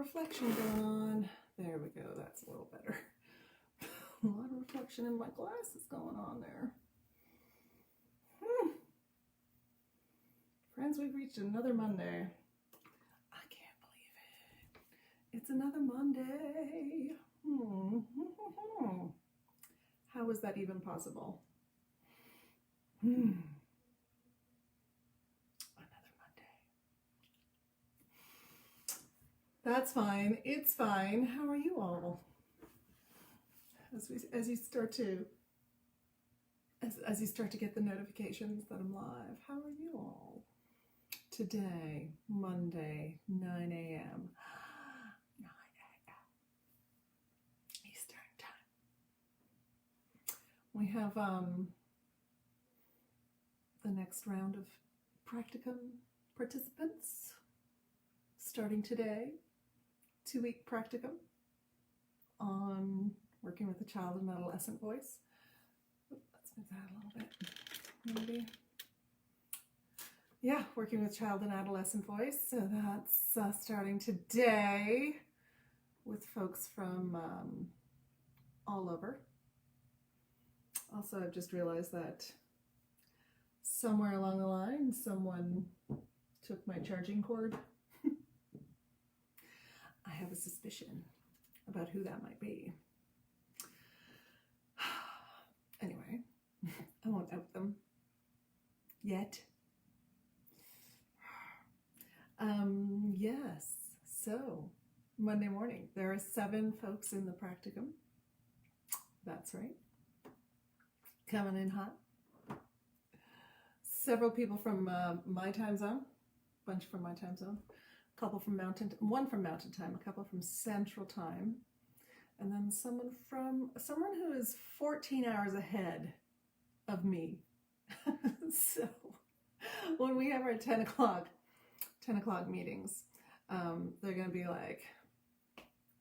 reflection going on. There we go. That's a little better. A lot of reflection in my glasses going on there. Friends, we've reached another Monday. I can't believe it. It's another Monday. How is that even possible? Another Monday. That's fine. It's fine. How are you all? As you start to get the notifications that I'm live, how are you all? Today, Monday, 9 a.m. 9 a.m. Eastern Time. We have the next round of practicum participants starting today. 2-week practicum on working with a child and adolescent voice. Let's move that a little bit, maybe. Yeah, working with child and adolescent voice. So that's starting today with folks from all over. Also, I've just realized that somewhere along the line, someone took my charging cord. I have a suspicion about who that might be. Anyway, I won't out them yet. Yes, so Monday morning, there are 7 folks in the practicum. That's right. Coming in hot. Several people from my time zone, bunch from my time zone, a couple from one from Mountain Time, a couple from Central Time, and then someone who is 14 hours ahead of me. So when we have our 10 o'clock meetings, they're going to be like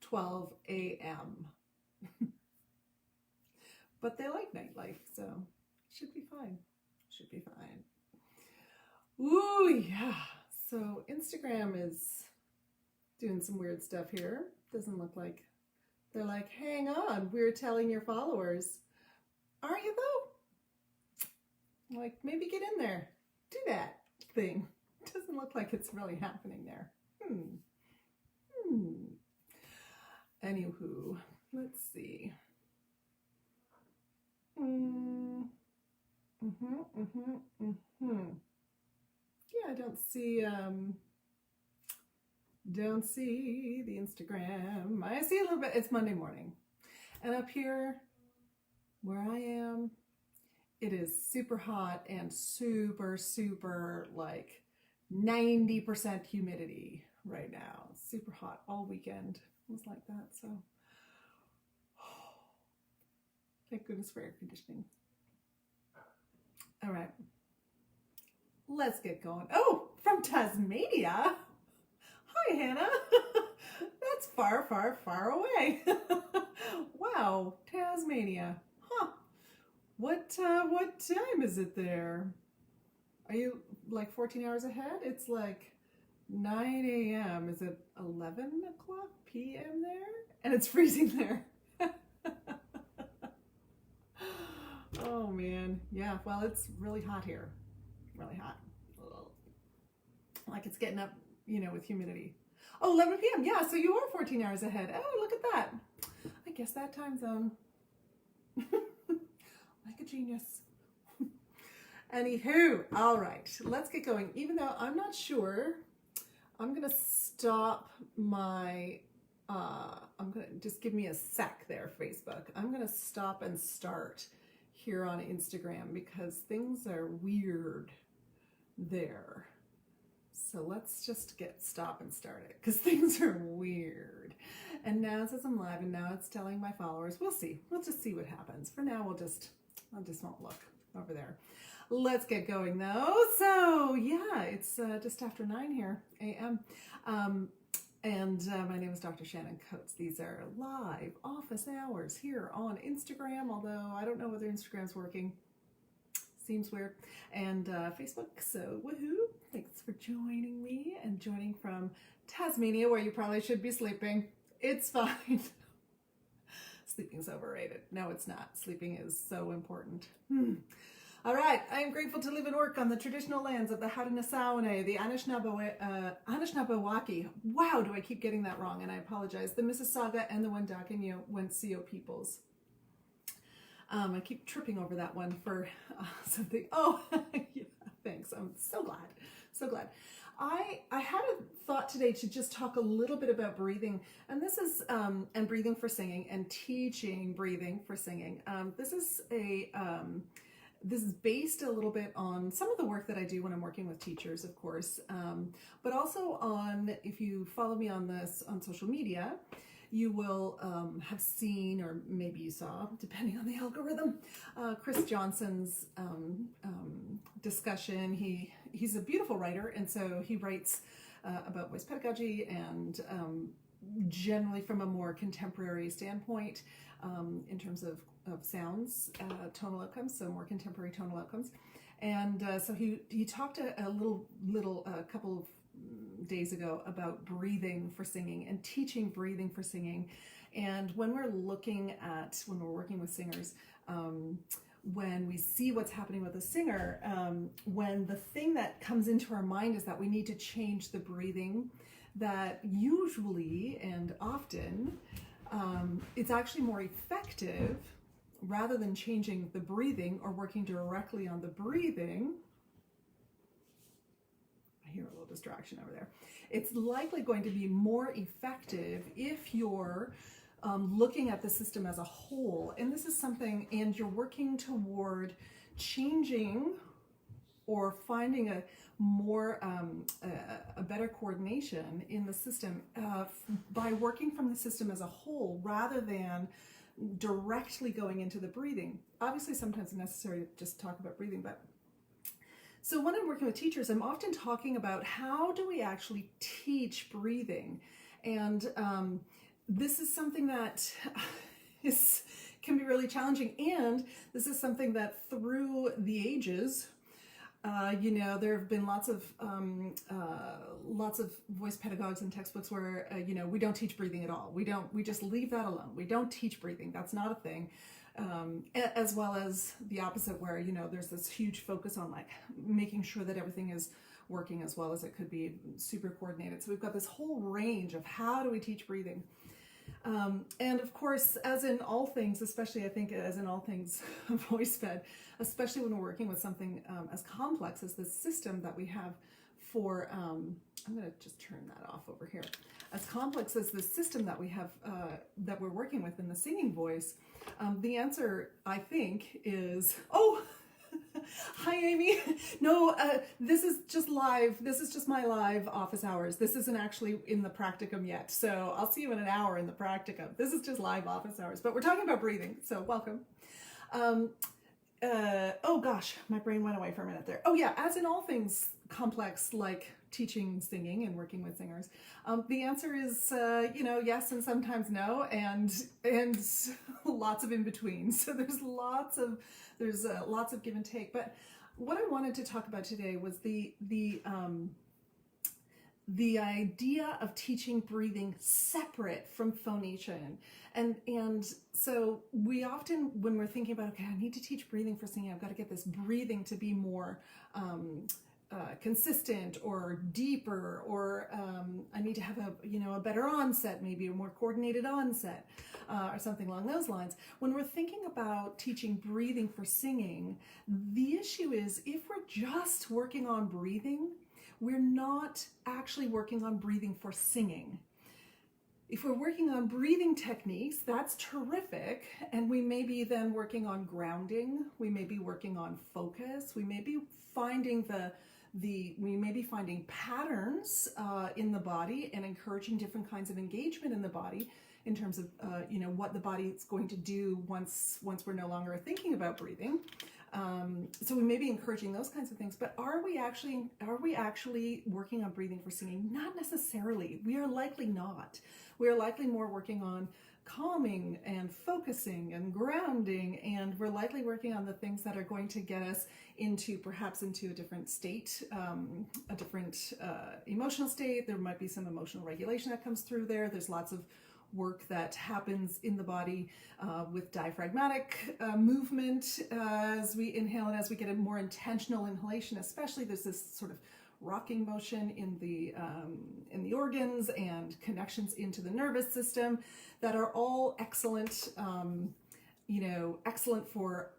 12 a.m. But they like nightlife, so should be fine. Should be fine. Ooh, yeah. So Instagram is doing some weird stuff here. Doesn't look like they're like, hang on, we're telling your followers. Are you though? Like, maybe get in there. Do that thing. Doesn't look like it's really happening there. Anywho, let's see. Yeah, I don't see the Instagram. I see a little bit. It's Monday morning. And up here where I am, it is super hot and super like 90% humidity right now. Super hot all weekend. It was like that, so thank goodness for air conditioning. All right, let's get going. Oh, from Tasmania. Hi, Hannah. That's far away. Wow, Tasmania. Huh. What time is it there? Are you like 14 hours ahead? It's like 9 a.m. Is it 11 o'clock p.m. there? And it's freezing there. Oh man, yeah, well, it's really hot here. Really hot. Like it's getting up, with humidity. Oh, 11 p.m. Yeah, so you are 14 hours ahead. Oh, look at that. I guess that time zone. Like a genius. Anywho, all right, let's get going. Even though I'm not sure, I'm going to stop my, just give me a sec there, Facebook. I'm going to stop and start here on Instagram because things are weird there. So let's just stop and start it because things are weird. And now it says I'm live and now it's telling my followers. We'll see. We'll just see what happens. For now, I just won't look over there. Let's get going though. So yeah, it's just after 9 here a.m. And my name is Dr. Shannon Coates. These are live office hours here on Instagram, although I don't know whether Instagram's working. Seems weird. And Facebook, so woohoo. Thanks for joining me and joining from Tasmania, where you probably should be sleeping. It's fine. Sleeping's overrated. No, it's not. Sleeping is so important. All right. I am grateful to live and work on the traditional lands of the Haudenosaunee, the Anishinaabewaki. Wow, do I keep getting that wrong, and I apologize. The Mississauga and the Wendat-Wendat peoples. I keep tripping over that one for something. Oh, yeah, thanks. I'm so glad. So glad. I had a thought today to just talk a little bit about breathing, and this is and breathing for singing and teaching breathing for singing. This is based a little bit on some of the work that I do when I'm working with teachers, of course, but also on, if you follow me on this on social media, you will have seen, or maybe you saw, depending on the algorithm, Chris Johnson's discussion. He's a beautiful writer, and so he writes about voice pedagogy and generally from a more contemporary standpoint in terms of sounds, tonal outcomes, so more contemporary tonal outcomes. And so he talked a couple of days ago about breathing for singing and teaching breathing for singing. And when we're working with singers, when we see what's happening with a singer, when the thing that comes into our mind is that we need to change the breathing, that usually and often it's actually more effective, rather than changing the breathing or working directly on the breathing. I hear a little distraction over there. It's likely going to be more effective if you're looking at the system as a whole, and this is something, and you're working toward changing or finding a more a better coordination in the system by working from the system as a whole rather than directly going into the breathing. Obviously, sometimes it's necessary to just talk about breathing, but so when I'm working with teachers, I'm often talking about how do we actually teach breathing, and this is something that can be really challenging, and this is something that through the ages, there have been lots of voice pedagogues and textbooks where we don't teach breathing at all. We just leave that alone. We don't teach breathing. That's not a thing. As well as the opposite, where there's this huge focus on like making sure that everything is working as well as it could be, super coordinated. So we've got this whole range of how do we teach breathing. And of course, as in all things, especially I think as in all things voice fed, especially when we're working with something as complex as this system that we have for, I'm going to just turn that off over here. As complex as this system that we have, that we're working with in the singing voice, the answer, I think, is, oh, hi, Amy. No, this is just live. This is just my live office hours. This isn't actually in the practicum yet. So I'll see you in an hour in the practicum. This is just live office hours, but we're talking about breathing. So welcome. Oh gosh, my brain went away for a minute there. Oh yeah, as in all things complex, like teaching singing and working with singers, the answer is, yes and sometimes no, and lots of in between. So there's lots of give and take. But what I wanted to talk about today was the idea of teaching breathing separate from phonation. And so we often, when we're thinking about, okay, I need to teach breathing for singing, I've got to get this breathing to be more consistent or deeper, or I need to have a better onset, maybe a more coordinated onset, or something along those lines. When we're thinking about teaching breathing for singing, the issue is if we're just working on breathing, we're not actually working on breathing for singing. If we're working on breathing techniques, that's terrific, and we may be then working on grounding, we may be working on focus, we may be finding patterns in the body and encouraging different kinds of engagement in the body in terms of what the body is going to do once we're no longer thinking about breathing. So we may be encouraging those kinds of things, but are we actually working on breathing for singing? Not necessarily. We are likely not. We are likely more working on calming and focusing and grounding, and we're likely working on the things that are going to get us into perhaps into a different state, a different emotional state. There might be some emotional regulation that comes through there. There's lots of work that happens in the body with diaphragmatic movement as we inhale, and as we get a more intentional inhalation, especially there's this sort of rocking motion in the organs and connections into the nervous system that are all excellent, excellent for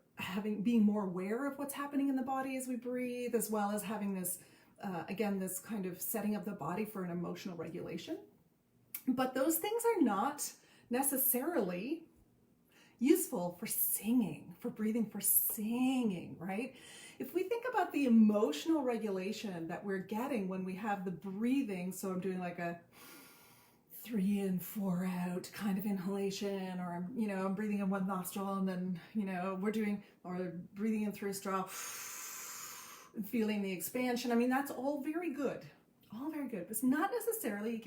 being more aware of what's happening in the body as we breathe, as well as having this, again, this kind of setting of the body for an emotional regulation. But those things are not necessarily useful for singing, for breathing for singing, right? If we think about the emotional regulation that we're getting when we have the breathing, so I'm doing like a 3 in 4 out kind of inhalation, or I'm breathing in one nostril, and then or breathing in through a straw, feeling the expansion. I mean, that's all very good. All very good, but it's not necessarily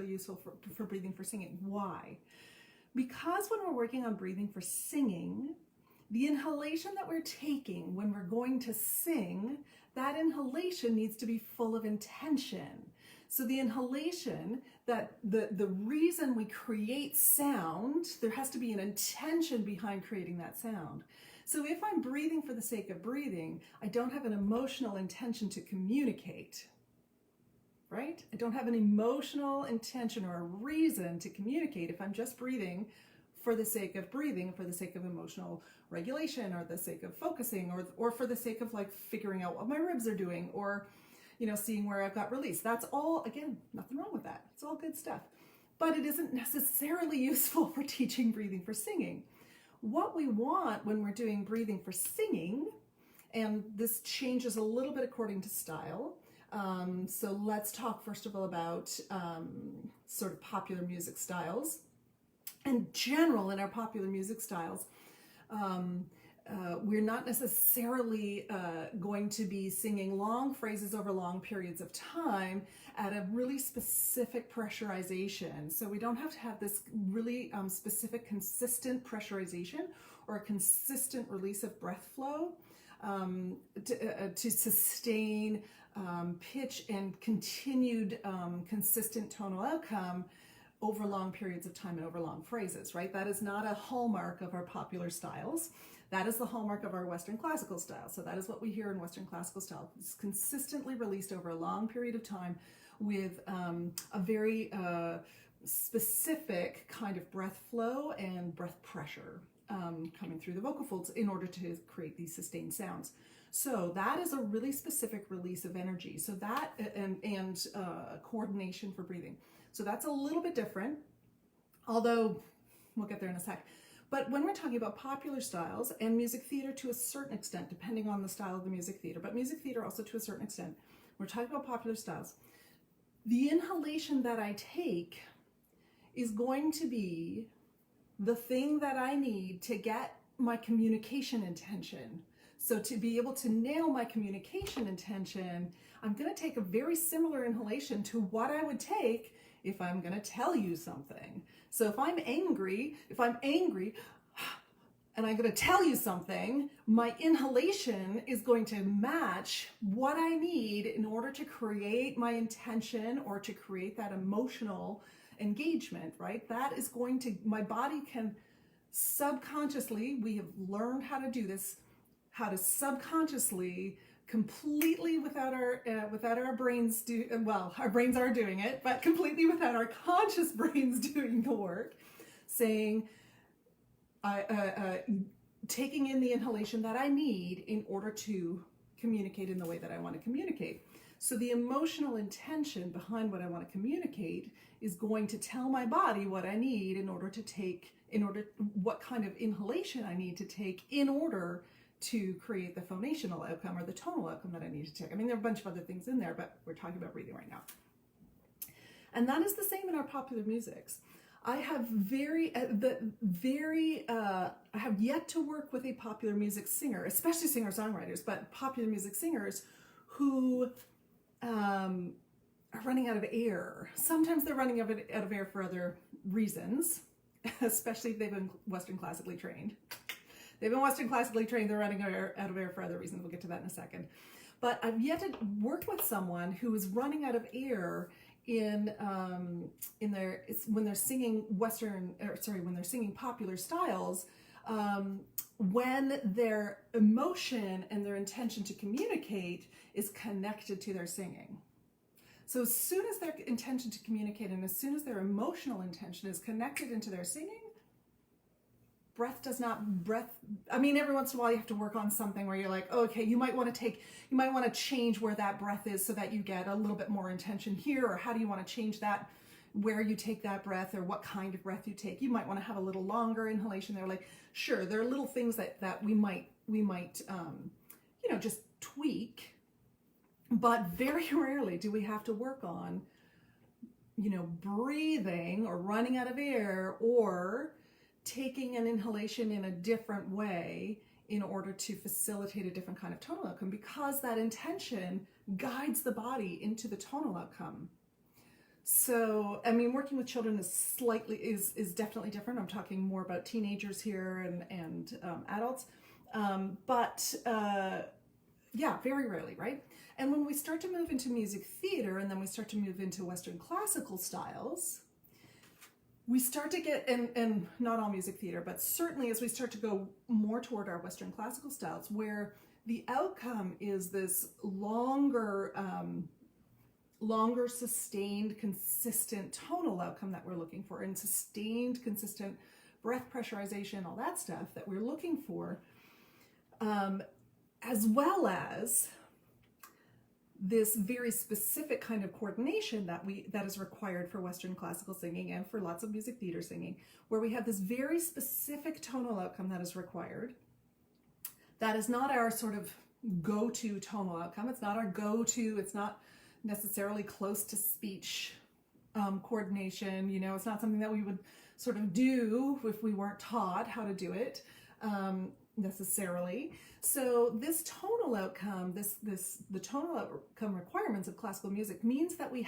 useful for breathing for singing. Why? Because when we're working on breathing for singing, the inhalation that we're taking when we're going to sing, that inhalation needs to be full of intention. So the inhalation, that the reason we create sound, there has to be an intention behind creating that sound. So if I'm breathing for the sake of breathing, I don't have an emotional intention to communicate. Right? I don't have an emotional intention or a reason to communicate if I'm just breathing for the sake of breathing, for the sake of emotional regulation, or the sake of focusing, or for the sake of like figuring out what my ribs are doing, or seeing where I've got release. That's all, again, nothing wrong with that. It's all good stuff. But it isn't necessarily useful for teaching breathing for singing. What we want when we're doing breathing for singing, and this changes a little bit according to style. So let's talk first of all about sort of popular music styles. In general, in our popular music styles, we're not necessarily going to be singing long phrases over long periods of time at a really specific pressurization. So we don't have to have this really specific, consistent pressurization or a consistent release of breath flow to sustain pitch and continued consistent tonal outcome over long periods of time and over long phrases, right? That is not a hallmark of our popular styles. That is the hallmark of our Western classical style. So that is what we hear in Western classical style. It's consistently released over a long period of time with a very specific kind of breath flow and breath pressure coming through the vocal folds in order to create these sustained sounds. So that is a really specific release of energy. So that and coordination for breathing. So that's a little bit different, although we'll get there in a sec. But when we're talking about popular styles and music theater to a certain extent, depending on the style of the music theater, but music theater also to a certain extent, we're talking about popular styles. The inhalation that I take is going to be the thing that I need to get my communication intention. So to be able to nail my communication intention, I'm going to take a very similar inhalation to what I would take if I'm going to tell you something. So if I'm angry, and I'm going to tell you something, my inhalation is going to match what I need in order to create my intention or to create that emotional engagement, right? That is going to, my body can subconsciously, we have learned how to do this, how to subconsciously, completely without our brains do, well, our brains are doing it, but completely without our conscious brains doing the work, saying, taking in the inhalation that I need in order to communicate in the way that I want to communicate. So the emotional intention behind what I want to communicate is going to tell my body what I need what kind of inhalation I need to take in order to create the phonational outcome or the tonal outcome that I need to take. I mean, there are a bunch of other things in there, but we're talking about breathing right now. And that is the same in our popular musics. I have I have yet to work with a popular music singer, especially singer-songwriters, but popular music singers who are running out of air. Sometimes they're running out of air for other reasons, especially if they've been Western classically trained. They've been Western classically trained, they're running out of air for other reasons. We'll get to that in a second. But I've yet to work with someone who is running out of air when they're singing when they're singing popular styles, when their emotion and their intention to communicate is connected to their singing. So as soon as their intention to communicate and as soon as their emotional intention is connected into their singing, I mean, every once in a while you have to work on something where you're like, okay, you might want to change where that breath is so that you get a little bit more intention here, or how do you want to change that, where you take that breath, or what kind of breath you take. You might want to have a little longer inhalation there. Like, sure, there are little things that we might just tweak, but very rarely do we have to work on, breathing or running out of air or taking an inhalation in a different way in order to facilitate a different kind of tonal outcome, because that intention guides the body into the tonal outcome. So, I mean, working with children is definitely different. I'm talking more about teenagers here and adults, but very rarely, right? And when we start to move into music theater, and then we start to move into Western classical styles, we start to get, and not all music theater, but certainly as we start to go more toward our Western classical styles, where the outcome is this longer sustained, consistent tonal outcome that we're looking for, and sustained, consistent breath pressurization, all that stuff that we're looking for, as well as this very specific kind of coordination that is required for Western classical singing and for lots of music theater singing, where we have this very specific tonal outcome that is required. That is not our sort of go-to tonal outcome. It's not our go-to. It's not necessarily close to speech coordination. It's not something that we would sort of do if we weren't taught how to do it necessarily. So this tonal outcome, the tonal outcome requirements of classical music means that we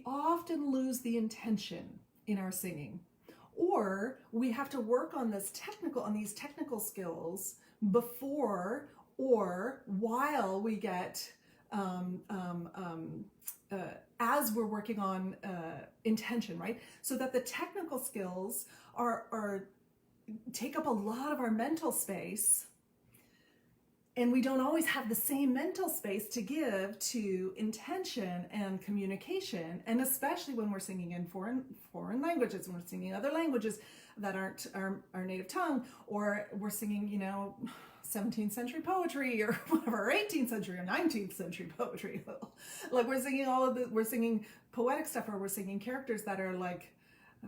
often lose the intention in our singing, or we have to work on these technical skills before or while we get as we're working on intention, right? So that the technical skills take up a lot of our mental space, and we don't always have the same mental space to give to intention and communication, and especially when we're singing in foreign languages, when we're singing other languages that aren't our native tongue, or we're singing 17th century poetry or whatever, or 18th century or 19th century poetry. Like we're singing poetic stuff, or we're singing characters that are like,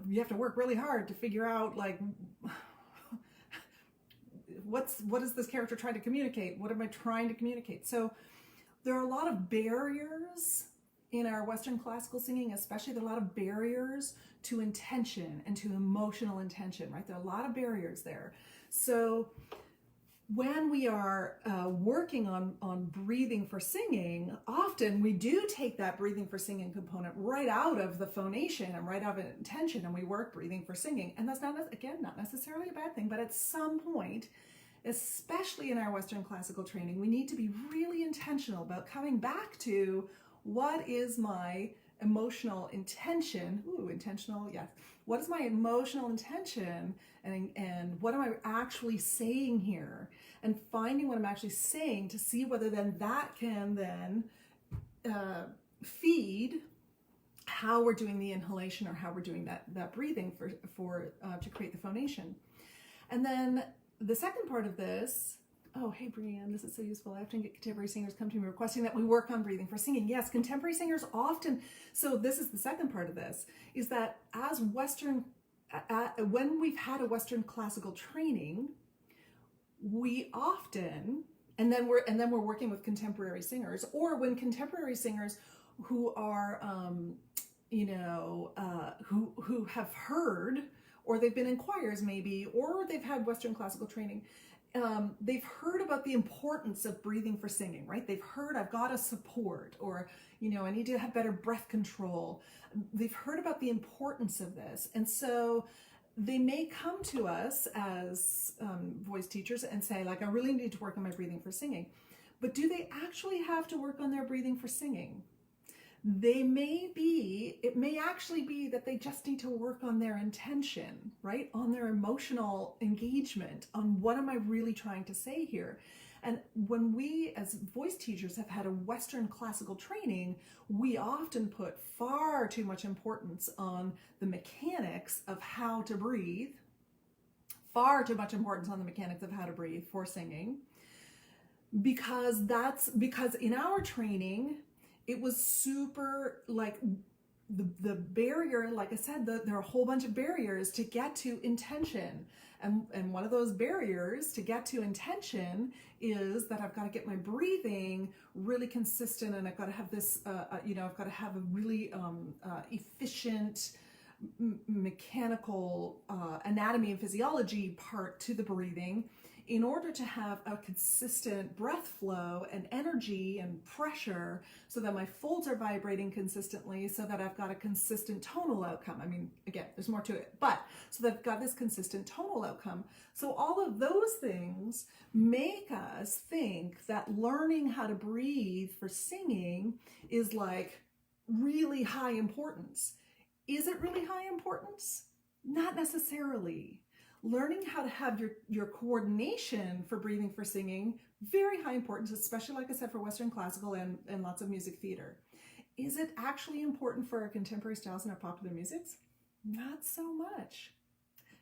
you have to work really hard to figure out like, what is this character trying to communicate? What am I trying to communicate? So there are a lot of barriers in our Western classical singing, especially. There are a lot of barriers to intention and to emotional intention, right? There are a lot of barriers there. So when we are working on breathing for singing, often we do take that breathing for singing component right out of the phonation and right out of intention, and we work breathing for singing. And that's not necessarily a bad thing, but at some point, especially in our Western classical training, we need to be really intentional about coming back to, what is my emotional intention? Intentional, yes. What is my emotional intention, and what am I actually saying here? And finding what I'm actually saying to see whether then that can then feed how we're doing the inhalation, or how we're doing that breathing to create the phonation. And then the second part of this, oh, hey, Brianne, this is so useful. I often get contemporary singers come to me requesting that we work on breathing for singing. Yes, contemporary singers often, so this is the second part of this, is that as when we've had a Western classical training, we often, and then we're working with contemporary singers, or when contemporary singers who are, who have heard, or they've been in choirs maybe, or they've had Western classical training, they've heard about the importance of breathing for singing, right? They've heard I've got to support, or, I need to have better breath control. They've heard about the importance of this. And so they may come to us as voice teachers and say, like, I really need to work on my breathing for singing. But do they actually have to work on their breathing for singing? It may actually be that they just need to work on their intention, right? On their emotional engagement, on what am I really trying to say here? And when we as voice teachers have had a Western classical training, we often put far too much importance on the mechanics of how to breathe, far too much importance on the mechanics of how to breathe for singing, because in our training, it was super, like, the barrier, like I said, there are a whole bunch of barriers to get to intention. And one of those barriers to get to intention is that I've got to get my breathing really consistent, and I've got to have this, I've got to have a really efficient mechanical anatomy and physiology part to the breathing, in order to have a consistent breath flow and energy and pressure, so that my folds are vibrating consistently, so that I've got a consistent tonal outcome. I mean, again, there's more to it, but so that I've got this consistent tonal outcome. So all of those things make us think that learning how to breathe for singing is like really high importance. Is it really high importance? Not necessarily. Learning how to have your coordination for breathing for singing, very high importance, especially, like I said, for Western classical and lots of music theater. Is it actually important for our contemporary styles and our popular musics? Not so much.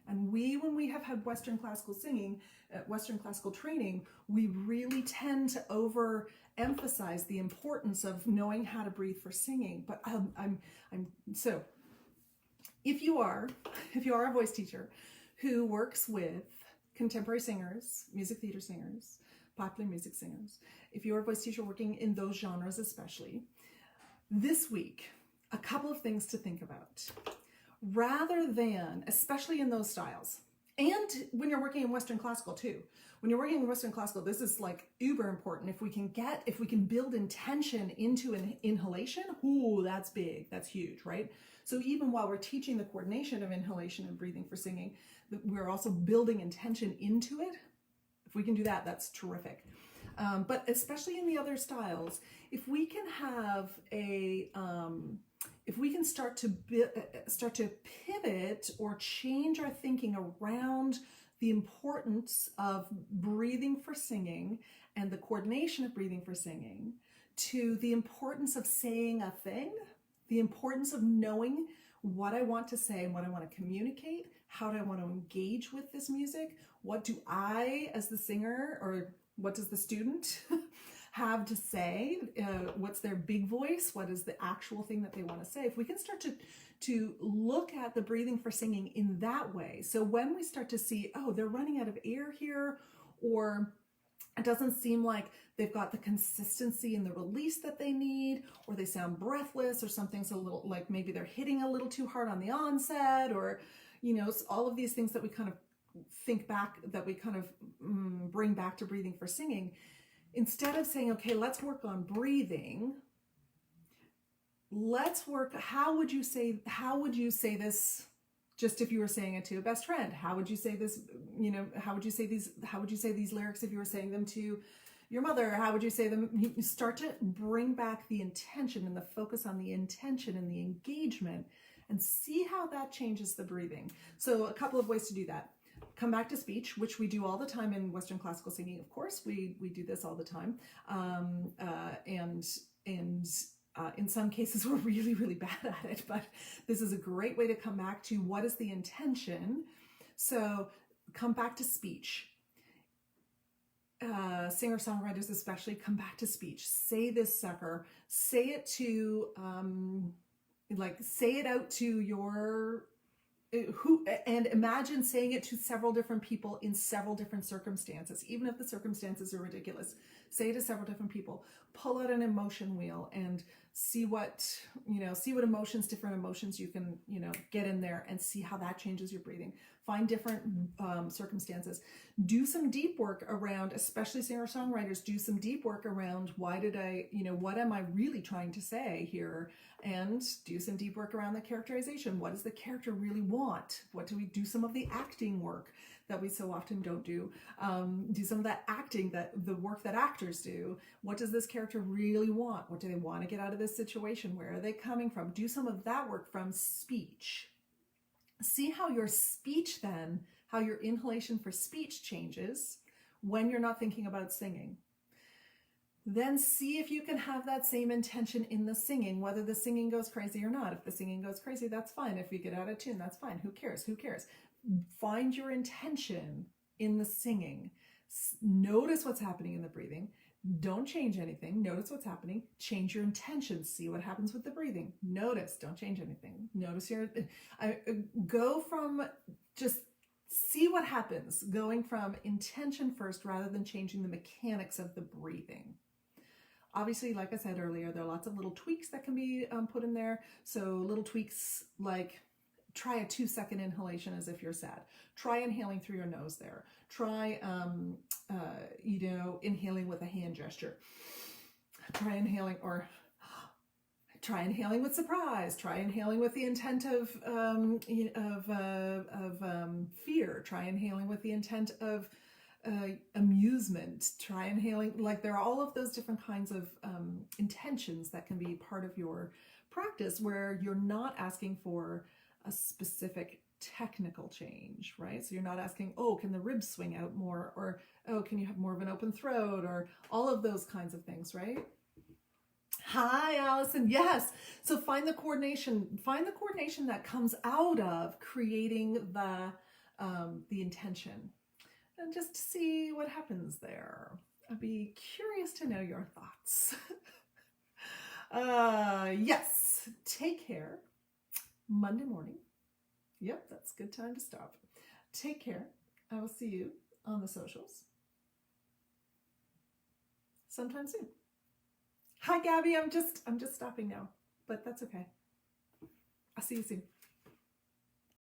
And when we have had Western classical singing, Western classical training, we really tend to overemphasize the importance of knowing how to breathe for singing. But so if you are a voice teacher who works with contemporary singers, music theater singers, popular music singers, if you're a voice teacher working in those genres especially, this week, a couple of things to think about. Rather than, especially in those styles, and when you're working in Western classical too. When you're working in Western classical, this is like uber important. If we can build intention into an inhalation, ooh, that's big, that's huge, right? So even while we're teaching the coordination of inhalation and breathing for singing, we're also building intention into it. If we can do that, that's terrific. But especially in the other styles, if we can have if we can start to pivot or change our thinking around the importance of breathing for singing and the coordination of breathing for singing, to the importance of saying a thing, the importance of knowing what I want to say and what I want to communicate, how do I want to engage with this music, what do I as the singer, or what does the student have to say, what's their big voice, what is the actual thing that they want to say. If we can start to look at the breathing for singing in that way, so when we start to see, oh, they're running out of air here, or it doesn't seem like they've got the consistency in the release that they need, or they sound breathless, or something's a little, like maybe they're hitting a little too hard on the onset, or, all of these things that we kind of think back, that we kind of bring back to breathing for singing. Instead of saying, okay, let's work on breathing, how would you say this, just if you were saying it to a best friend? How would you say this, how would you say these lyrics if you were saying them to your mother? How would you say them? You start to bring back the intention and the focus on the intention and the engagement, and see how that changes the breathing. So a couple of ways to do that. Come back to speech, which we do all the time in Western classical singing. Of course, we do this all the time. And in some cases, we're really, really bad at it. But this is a great way to come back to what is the intention. So come back to speech. Singer-songwriters especially, come back to speech. Say this sucker. Say it to, say it out to your... and imagine saying it to several different people in several different circumstances, even if the circumstances are ridiculous. Say it to several different people. Pull out an emotion wheel and see what, see what emotions, different emotions you can, get in there and see how that changes your breathing. Find different circumstances. Do some deep work around, especially singer-songwriters, do some deep work around why did I, what am I really trying to say here? And do some deep work around the characterization. What does the character really want? What do we do? Some of the acting work that we so often don't do. Do some of that acting, the work that actors do. What does this character really want? What do they want to get out of this situation? Where are they coming from? Do some of that work from speech. See how your speech then, how your inhalation for speech changes when you're not thinking about singing. Then see if you can have that same intention in the singing, whether the singing goes crazy or not. If the singing goes crazy, that's fine. If you get out of tune, that's fine. Who cares? Who cares? Find your intention in the singing. Notice what's happening in the breathing. Don't change anything. Notice what's happening. Change your intention. See what happens with the breathing. Notice. Don't change anything. Notice go from just see what happens, going from intention first rather than changing the mechanics of the breathing. Obviously, like I said earlier, there are lots of little tweaks that can be put in there. So little tweaks like try a 2-second inhalation as if you're sad. Try inhaling through your nose there. Try, inhaling with a hand gesture. Try inhaling with surprise. Try inhaling with the intent of fear. Try inhaling with the intent of amusement. Try inhaling, like there are all of those different kinds of intentions that can be part of your practice where you're not asking for a specific technical change, right? So you're not asking, oh, can the ribs swing out more? Or, oh, can you have more of an open throat? Or all of those kinds of things, right? Hi, Allison. Yes. So find the coordination that comes out of creating the intention and just see what happens there. I'd be curious to know your thoughts. Yes. Take care. Monday morning. Yep, that's a good time to stop. Take care. I will see you on the socials sometime soon. Hi, Gabby. I'm just stopping now, but that's okay. I'll see you soon.